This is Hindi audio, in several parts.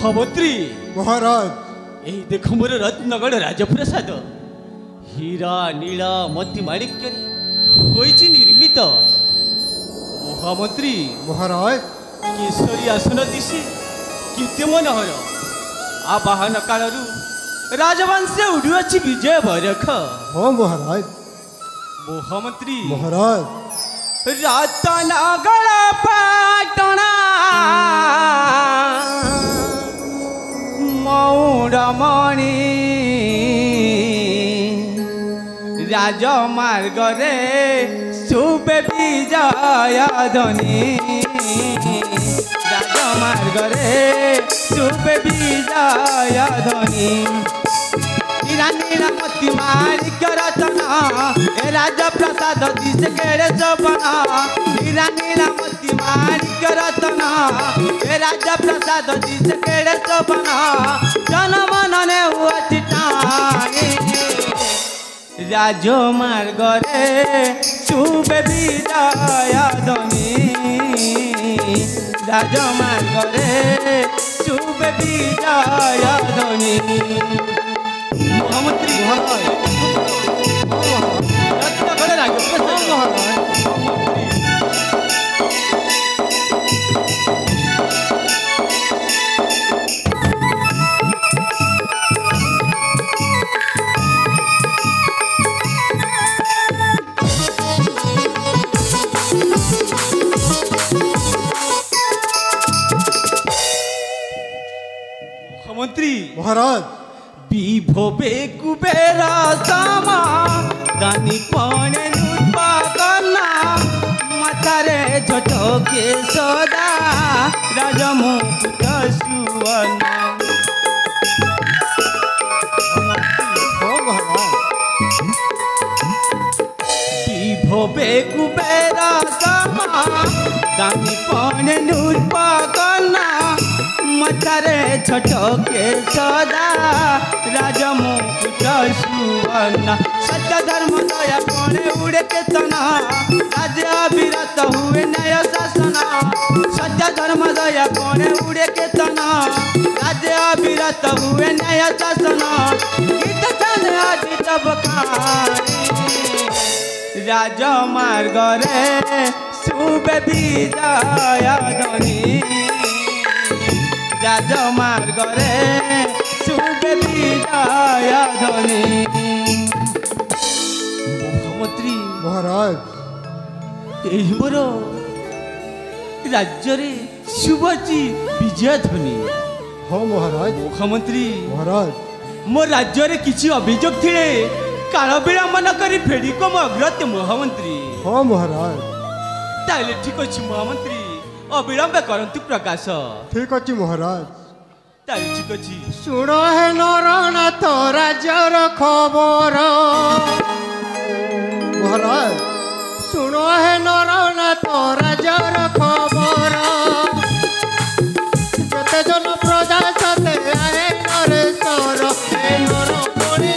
महामंत्री महाराज यही देख मोर रत्नगढ़ राजप्रसाद हीरा नीला मोती माणिक्य होइछि निर्मित। महामंत्री महाराज केशरी आसन दिशी केते मनोहर आवाहन कालरू राजवंश उड़ुअछि विजय बरख। हाँ महाराज महामंत्री महाराज रत्नगढ़ पाटणा मौड़मणि राजमार्ग रे शुभे विजय ध्वनि राजमार्ग रे शुभे विजय ध्वनि नीलामती माणिक रचना ए राजप्रसाद दिश केड़े चौपना नीलामती माणिक रचना ए राजप्रसाद दिश केड़े चौपना जनमन ने हुआ चिटानी राजमार्ग रे शुभे विजय ध्वनि राजमार्ग रे शुभे विजय ध्वनि। महामंत्री रत्नगढ़ राजप्रसाद महामंत्री महाराज विभोबे कुबेरा सामा दानी पणे नुत्पादना मातारे झटके सदा राजमुकुट सुवर्ण। हाँ महाराज विभोबे कुबेरा सामा दानी पणे नुत्पादना मतारे छटके सदा राजमुकुट सुवर्ण। सत्य धर्म दया कोणे उड़े केतना राज्य अविरत हुए न्याय शासन। सत्य धर्म दया कोणे उड़े केतना राज्य अविरत हुए न्याय शासन। गीत चंद आदि तब राजमार्ग रे शुभे विजय ध्वनि राजमार्ग रे शुभे विजय ध्वनि। महामंत्री महाराज एही मोर राज्य रे शुभची विजय ध्वनि। हाँ महाराज महामंत्री महाराज मो राज्य रे किछि अभियोग थिले काल विलंबन करी फेड़ी को मो अग्रत महामंत्री। हाँ महाराज ताले ठीक अछि महामंत्री अविलंब करंतु प्रकाश। ठीक अच्छी महाराज ताले ठीक अछि शुण है नरनाथ राज्यर खबर महाराज शुण है नरनाथ राज्यर खबर जते जन प्रजा सते आए नरेश्वर हे नरपणि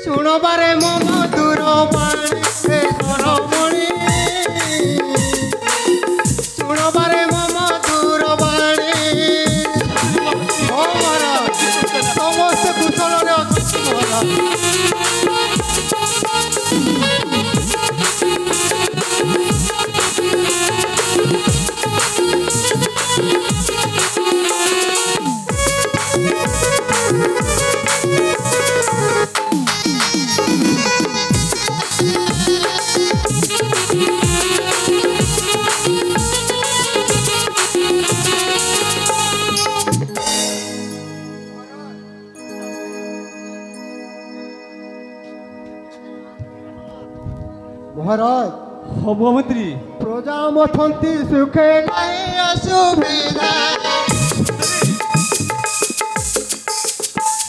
शुण बारे मम दूर बाणी हे नरमणि शुण बारे मम दूर बाणी। हाँ महाराज समस्त कुशल महाराज महाराज महामंत्री प्रजा मथंती सुखे नहीं असुविधा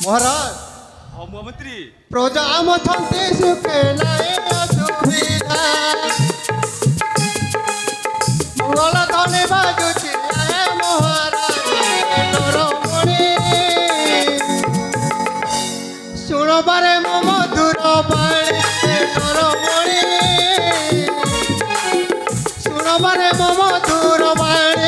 महाराज महामंत्री प्रजा मथंती सुखे नहीं असुविधा मंगल धने बाजुची महाराज नरमणि शुण बारे मम दूर बाणी नरमणि शुण बारे मम दूर बाणी।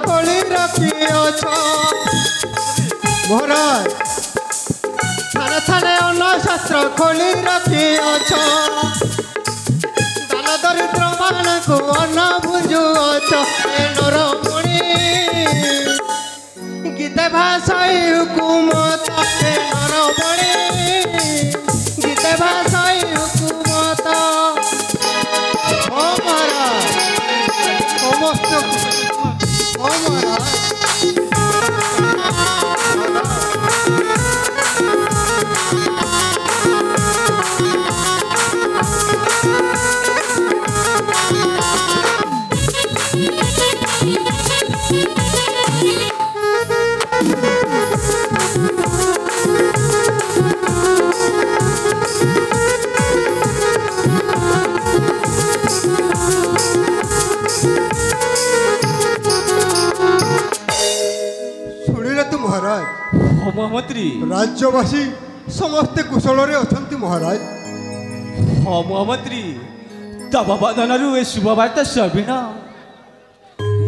ଖୋଲି ରଖିଅଛ ମହାରାଜ ଥାନେ ଥାନେ ଅନ୍ନଶାସ୍ତ୍ର ଖୋଲି ରଖିଅଛ ଦାନ ଦରିଦ୍ର ମାନଙ୍କୁ ଅନ୍ନ ବୁଝୁଅଛ ଏ ନରମଣି ଗୀତେ ଭାଷାଇ ହୁକୁମତ ଏ ନରମଣି ଗୀତେ ଭାଷାଇ ହୁକୁମତ ও মহারাজ সমস্ত ও মহারাজ শুনিলে তো মহারাজ ହଁ ମହାମନ୍ତ୍ରୀ রাজ্যবাসী ସମସ୍ତେ କୁଶଳରେ ଅଛନ୍ତି ମହାରାଜ ହଁ ମହାମନ୍ତ୍ରୀ ତବ ବଦନରୁ ଏ ଶୁଭବାର୍ତ୍ତା ଶୁଭିନ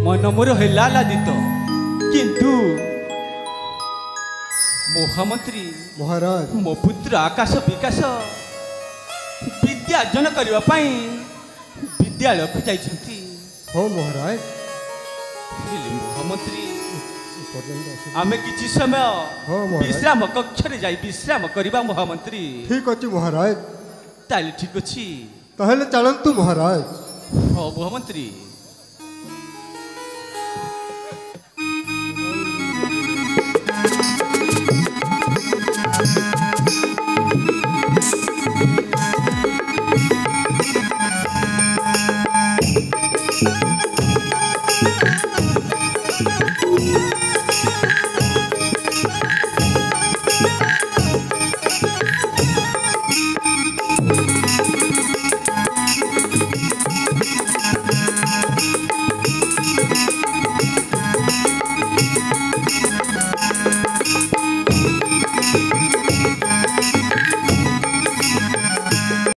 ମନ ମୋର ହେଲା ଲାଦିତ କିନ୍ତୁ ମହାମନ୍ତ୍ରୀ ମହାରାଜ ମୋ ପୁତ୍ର ଆକାଶ ବିକାଶ ବିଦ୍ୟା ଅର୍ଜନ କରିବା ପାଇଁ ବିଦ୍ୟାଳୟକୁ ଯାଇଛନ୍ତି ହଁ ମହାରାଜ ହେଲେ ମହାମନ୍ତ୍ରୀ ପର୍ଯ୍ୟନ୍ତ ଆସୁ। ଆମେ କିଛି ସମୟ ହଁ ମହାରାଜ ବିଶ୍ରାମ କକ୍ଷରେ ଯାଇ ବିଶ୍ରାମ କରିବା ମହାମନ୍ତ୍ରୀ ଠିକ ଅଛି ମହାରାଜ ତାହେଲେ ଠିକ ଅଛି ତାହେଲେ ଚାଲନ୍ତୁ ମହାରାଜ ହଁ ମହାମନ୍ତ୍ରୀ